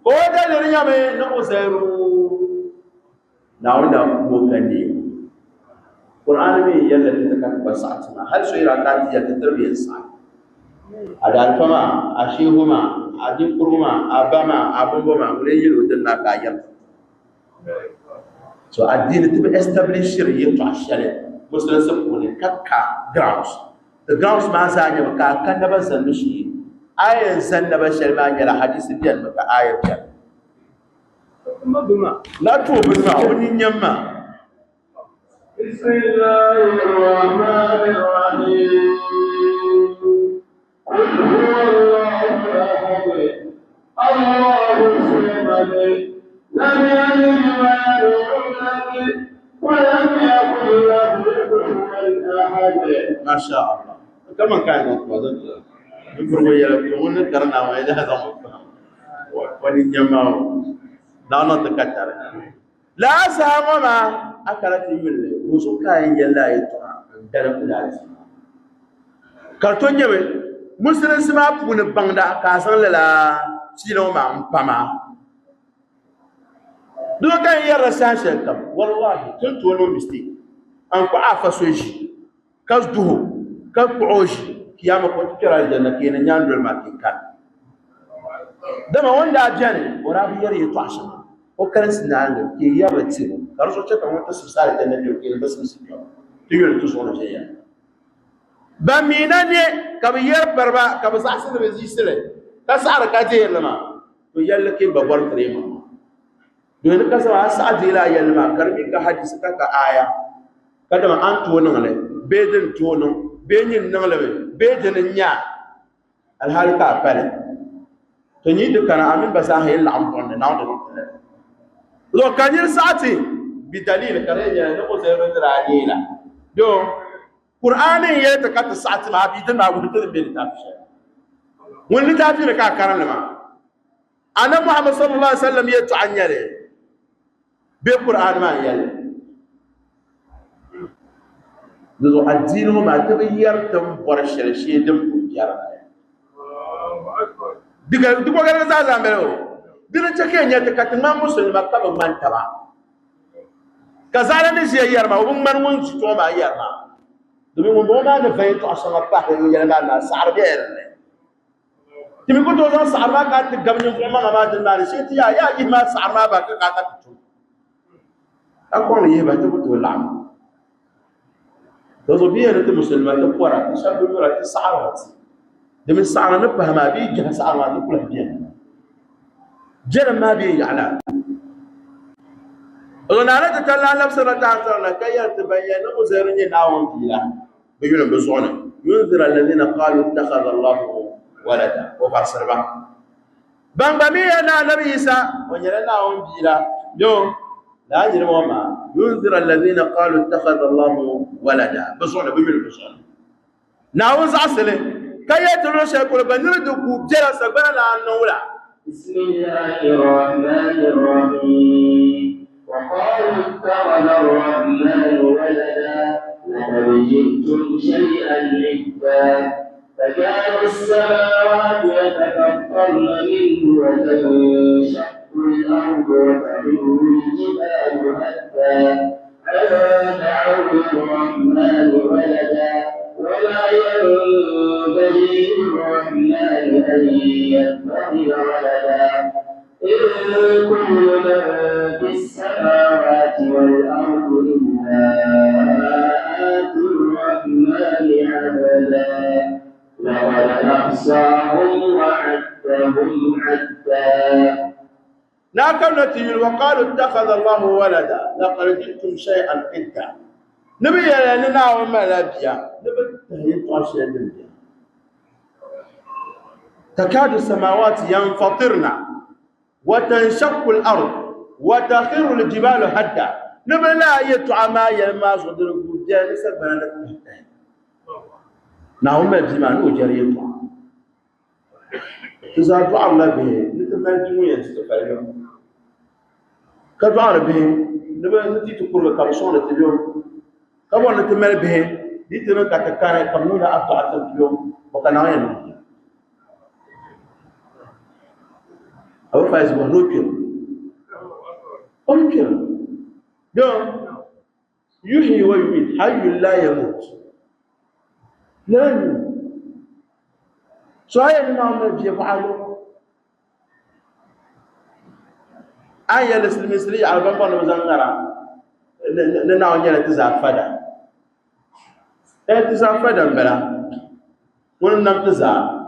ko da ne nya me na usairu na wanda ko kande qur'an me yalla ta takabba sa'atuna hal suira ta ya tarbiyar sa adal fama ashihuma adikuruma abama abungoma mure yiro dan na kayar so addini to establish shari'a to ashale muslim sun ko ne kakka grounds the grounds ma sa nya ka kan da ban san mishi ayan san da bashar ma ga hadisi biyan maka ayar ta la to bima wani nyamma bismillahir rahmanir rahim qul huwallahu ahad allahu samad lam yalid wa yulad wa lam yakul lahu kufuwan ahad ma sha Allah kaman kai ko wazan burgo yara to wannan karna mai da zama wani nyamma na ta katare la sama ma akarati yulle musu kayan yalla ya to dare kulaji karton yabe musulun sima puni bangda ka san la sino ma pama do kan yara sashen kam wallahi tun to no mistake an ko afa soji kas duho kas kuoji kiyama ko kira janna kenan nyandul ma kan dama wanda ajane wara bi yare to asha o kan sinalo ke yaba tiro karso ce kan wata sisare janna ke bas musiyo tiyo to so na jeya ba mina ne ka bi yar barba ka bi sasa da bi sire ka sara ka je lama يلا كي ببر كريم دون كسر سعد لا يلما كرمي كحديث كآية كذا أنت ونغلى بيدن تونو بينين نغلى بيدن نيا الحال كابل تني دكنا أمين بس هاي اللعب بنا ناود لو كان يرساتي بدليل كريم نقول زي ما درانينا دو قرآن يتكلم ساعة ما بيدن ما بيدن بيدن تافشة واللي تافي لك كارن لما أنا محمد صلى الله عليه وسلم يتعني له بالقرآن ما يله لذو الدين ما تغير تم برشة شيء دم بيار دكتور كذا زازا ملو دين تكين يتكلم ما مسلم ما كم من تبع كزارة نزيه يرما ومن ونشتوه ما يرما دمي من ما نفيت عشان أطلع يلنا سعر بيرنا تمي كنت وزن سعر ما كانت قبل يوم ما دلنا شيء يا إما سعر ما بقى كذا تشوف أكون يهبط تقول لعم تزوجيه أنت مسلمة تقورا تشابه يورا تسعرات دمي سعر نبه ما بيجي سعر ما تقول هديه جل ما بيجي على أنا تتلا نفس الرجال كي يتبين مزارني ناوم فيلا بيقولون بزونه ينذر الذين قالوا اتخذ الله ولدا وفسر بقى بان بمينا نبي عيسى ونجلنا ناوم فيلا يوم لا يجري ما ينذر الذين قالوا اتخذ الله ولدا بزونه بيقولون بزونه ناوم زعسله كي يتلوش يقول بنردكوا جلس بنا نولا بسم الله الرحمن الرحيم وقالوا اتخذ الرحمن ولدا لقد جئتم شيئا إدا تكاد السماوات يتفطرن منه وتنشق الأرض وتخر الجبال هدا أن دعوا للرحمن ولدا وما ينبغي للرحمن أن يتخذ ولدا إن كل من في السماوات والأرض إلا آتي الرحمن عبدا لقد أحصاهم وعدهم عدا لكن نتيجة وقالوا اتخذ الله ولدا لقد جئتم شيئا إدا نبي لنا وما لبيا نبي تهيئ أشياء دنيا تكاد السماوات ينفطرن وتنشق الأرض وتخر الجبال هدا نبي لا يتعمى يلما صدر الجبال سبنا لك نعم بما نوجر يطع تزاد الله به نتمنى جميع تتفعله كدعاء به نبي نتي تقول كرسون اليوم كما نتمنى به ديتنا كتكان قانون أبطأ اليوم وكان أو فايز بهنوكير أمكر يوم يحيي ويميت حي لا يموت لا يموت صحيح إنهم يفعلون آية المصرية على بابا وزنغرا لنا ونجنا تزافدا تزافدا بلا وننام تزا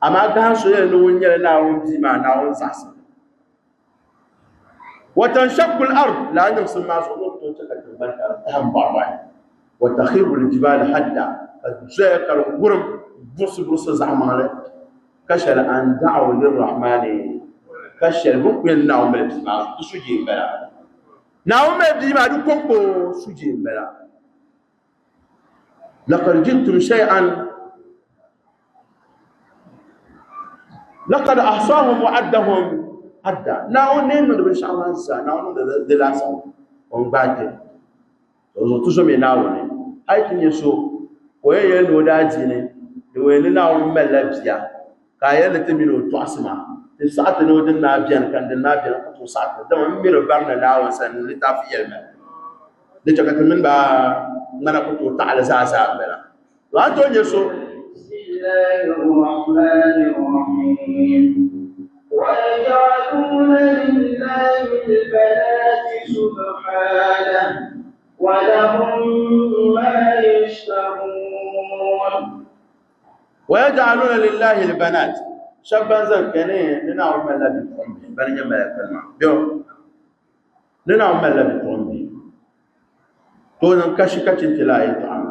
أما كان شيء نونجنا ناون ديما ناون ساس وتنشق الأرض لا يمسن ما صدور تنشق البلد أهم بابا وتخير الجبال حدا زيك الغرم بص زعمالة كشل أن دعوا للرحمن كشل ممكن ناوم الدماغ سجين بلا ناوم الدماغ دكوكو سجين بلا لقد جئتم شيئا لقد أحصاهم وعدهم عدا ناوم نينو إن شاء الله سا ناوم دلاسا ومبادئ وزوجتهم يناوم أي كن يسوع وهي نوداجينه وين ناوم ملابيا كايا لتمينو تواسما ساعات نودن نابيان كان نابيان كتو ساعات دم ميرو بارنا ناوم سن لتافي يلما دجا كتمن با ngana كتو تعالى ساسا بلا لا تونيسو بسم الله الرحمن الرحيم ويجعلون لله البنات سبحانه ولهم ما يشتهون ويجعلون لله البنات شابان زن كني لنا عمل لا بتومبي بني ما كلمة بيو لنا عمل لا بتومبي تون كاشي كاشي تلاقي طعم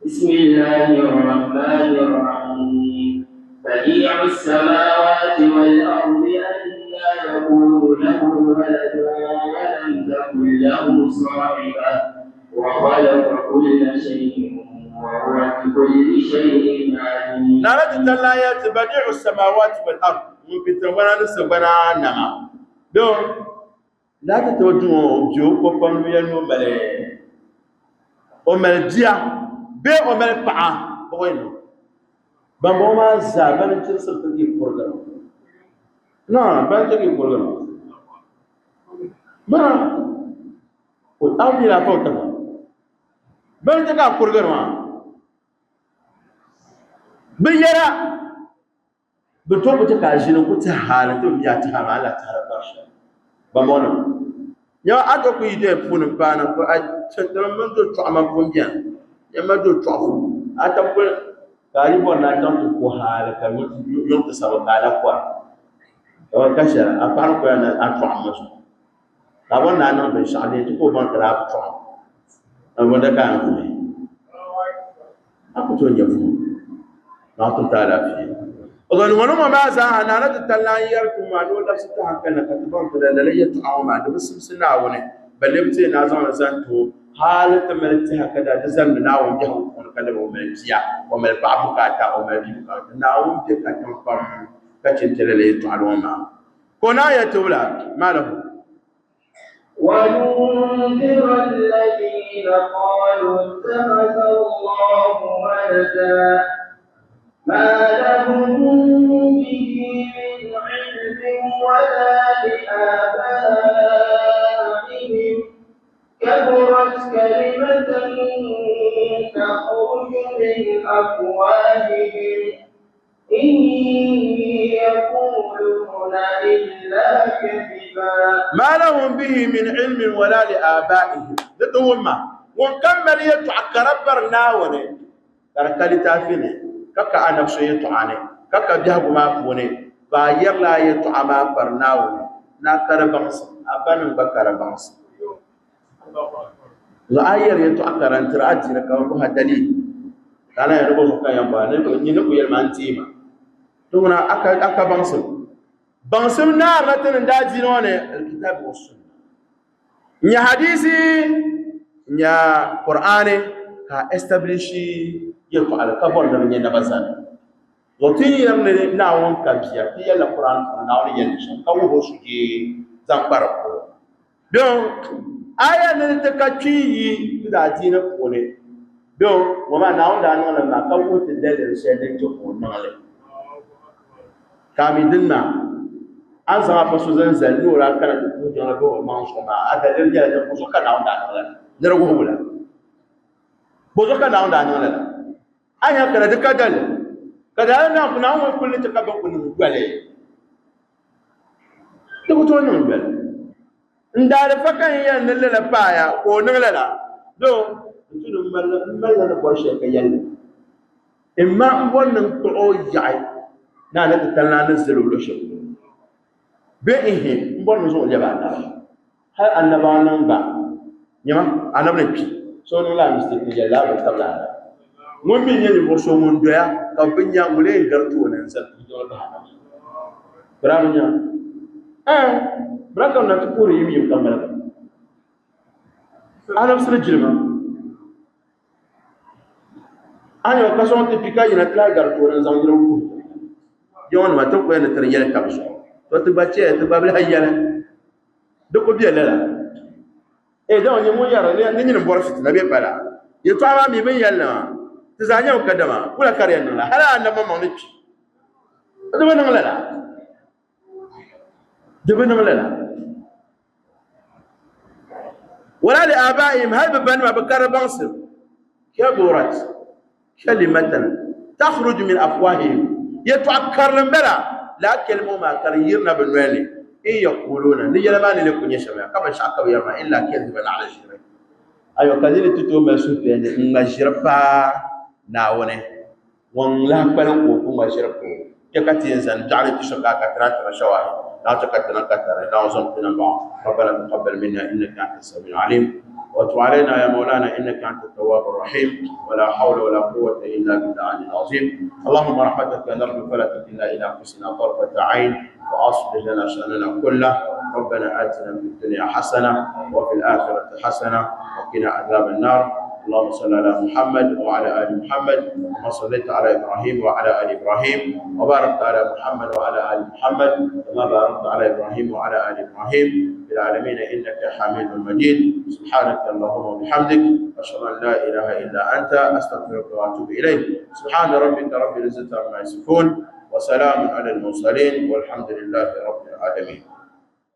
بسم الله الرحمن الرحيم بديع السماوات والأرض أنى يكون له ولد ولم تكن له صاحبة وخلق كل شيء وهو بكل شيء عليم. نرد تلايات بديع السماوات والأرض ممكن تبغى نسبنا نما دون لا تتوجهوا جو كوبان وينو ملء وملء ديا بي وملء بقى وينو بموما زابن تنسل تجيب برجر لا بان تجيب برجر ما والأرض لا فوق تبغى بان تجيب برجر ما بيرا بتوب تكاجين كنت حالته بياتها على تهربش بمونا يا أتوقع يدي فون بانا فأتمنى تعمل فنجان يا ما دو تعرف أتوقع قريبا ناتم تقوها لك يوم تسابق على قوى لو كشر أفعل كأن أتعمل لابد أن نحن بشأن تقول من كلام تعمل أولا كان فيه أكو توني لا تطالع فيه أظن ونما ما زال أنا تطلع يركم ما نقول نفس التحكم كتبان كذا لا يتعاون مع ده بس سناونه بل يبتي نازون زانتو حالة تملتها كذا جزم ناوم جهو كذا وملكيا وملبعب كاتا وملبيب ناوم تكتم فم كتشن تللي يتعاون معه كنا يتولى ما له وينذر الذين قالوا اتخذ الله ولدا ما لهم به من علم ولا لآبائهم كبرت كلمة تخرج من أفواههم إن يقولون إلا كذبا ما لهم به من علم ولا لآبائهم لتوما وكمل يتعكربر ناوني تركالي تافيني كاكا أنا بشيء تعاني كاكا بيهاجو ما فوني باير لا يتعما فرناوني ناكر بانس أبان بكر بانس زاير يتعكر أن تراجع كأنه هدلي أنا يربو كا ينبا نينكو يلمانتيما تونا أكا بانسم نار نتن داجينوني الكتاب والسنة نيا حديثي نيا قرآني كا استبليشي يقول على كبر من ينبسان وتيني لمن ناون كبيا في القرآن ناون ينشان كوه سجى زنباركو دون آية نتكاتشي تداجينا كوني دون وما ناون دانو لما كوه تدل رسالة جوكو نالي كامي دنا أنسى فسوزن زلورا كانت تقول جانا بو مانشوما هذا الرجال جوكو كناون دانو لا نرجوه ولا بوزوكا ناون دانو لا أنا كذا دكادل كذا أنا كنا كل تكبر كل مقبلة تقولون مقبلة ندار فكان هي نللا بايا ونللا دو تقولون ملا نبورشة كيال إما أقول نطعو جاي نانا تطلع نزل ولا شيء بيه نبور نزول جبانا هل أنا بانم با يما أنا بنبي سونو لا مستقيم لا بتطلع mun min yeli bo so mun doya ka binya mule gartu wonen sal do ba bramnya brakam na tupuri yimi kamala ana sura jirma ayo ka so te pika ina tla gartu wonen zan yiro ku yon ma to ko ina tar yele kabso to te bache te babla hayala do ko biela la do nyi mun yara ne nyi bor fit na be pala ye to ama mi ben yalla تزانيا وكدما ولا كارينا لا هلا أنا ما مانيش دبنا ولا ولا لآبائهم هل ببن ما بكر بانصر كبرت كلمة تخرج من أفواههم يتعكر لمبلا لا كلمة ما كريرنا بالوالي إن يقولون نجلبان لكم يشمع كما شعك ويرمى إلا كذبا على الشرك أيوة كذلك تتوما سوفيان ما شرفا ناونه وان لا بلن كوكو ما شرفو يكاتي إنسان جعل تشبع كثرات رشواهي لا تكتنا كثرة لا وزمتنا بعض ربنا تقبل منا إنك أنت السميع العليم وتب علينا يا مولانا إنك أنت التواب الرحيم ولا حول ولا قوة إلا بالله العظيم. اللهم رحمتك نرجو فلا تكلنا إلى أنفسنا طرفة عين وأصلح لنا شأننا كله. ربنا آتنا في الدنيا حسنة وفي الآخرة حسنة وقنا عذاب النار. اللهم صل على محمد وعلى آل محمد كما صليت على إبراهيم وعلى آل إبراهيم وباركت على محمد وعلى آل محمد كما باركت على إبراهيم وعلى آل إبراهيم في العالمين إنك حميد مجيد. سبحانك اللهم وبحمدك أشهد أن لا إله إلا أنت أستغفرك وأتوب إليك. سبحان ربك رب العزة عما يصفون وسلام على المرسلين والحمد لله رب العالمين.